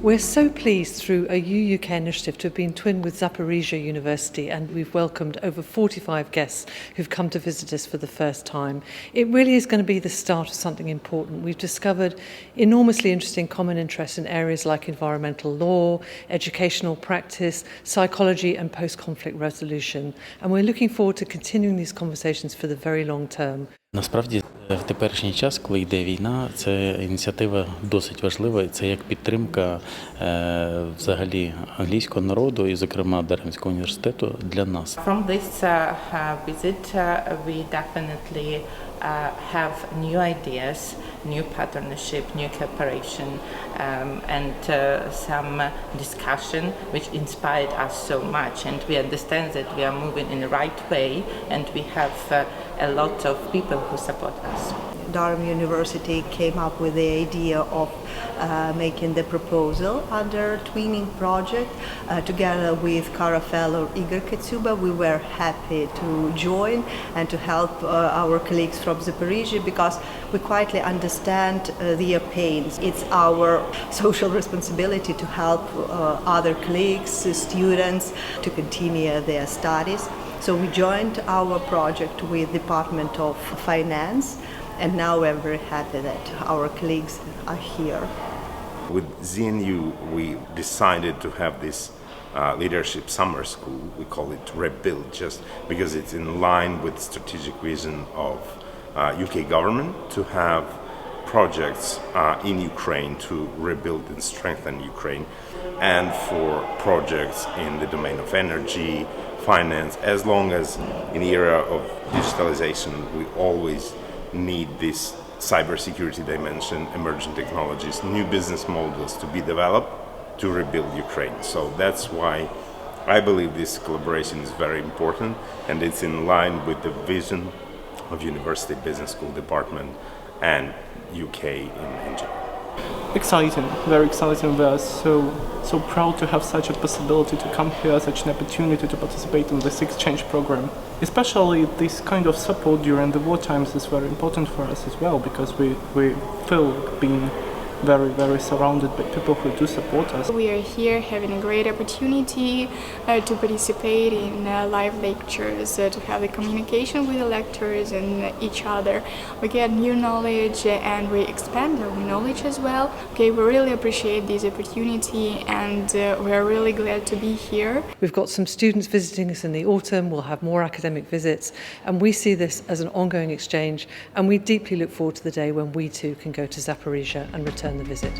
We're so pleased through a UK initiative to have been twinned with Zaporizhzhia University, and we've welcomed over 45 guests who've come to visit us for the first time. It really is going to be the start of something important. We've discovered enormously interesting common interests in areas like environmental law, educational practice, psychology and post-conflict resolution. And we're looking forward to continuing these conversations for the very long term. Насправді, в теперішній час, коли йде війна, це ініціатива досить важлива, і це як підтримка взагалі англійського народу і, зокрема, Durhamського університету для нас. From this visit, we definitely have new ideas, new partnership, new cooperation, and some discussion which inspired us so much. And we understand that we are moving in the right way, and we have a lot of people who support us. Durham University came up with the idea of making the proposal under twinning project together with Kara fellow Igor Ketsuba. We were happy to join and to help our colleagues from Zaporizhzhia because we quietly understand their pains. It's our social responsibility to help other colleagues, students to continue their studies. So we joined our project with Department of Finance, and now we're very happy that our colleagues are here. With ZNU, we decided to have this leadership summer school. We call it Rebuild, just because it's in line with the strategic vision of UK government to have projects in Ukraine to rebuild and strengthen Ukraine, and for projects in the domain of energy, finance, as long as in the era of digitalization, we always need this cybersecurity dimension, emerging technologies, new business models to be developed to rebuild Ukraine. So that's why I believe this collaboration is very important, and it's in line with the vision of University Business School Department and UK in general. Exciting, very exciting. We are so proud to have such a possibility to come here, such an opportunity to participate in this exchange program. Especially this kind of support during the war times is very important for us as well, because we feel being very surrounded by people who do support us. We are here having a great opportunity to participate in live lectures, to have the communication with the lecturers and each other. We get new knowledge and we expand our knowledge as well. Okay, we really appreciate this opportunity and we are really glad to be here. We've got some students visiting us in the autumn. We'll have more academic visits, and we see this as an ongoing exchange, and we deeply look forward to the day when we too can go to Zaporizhzhia and return the visit.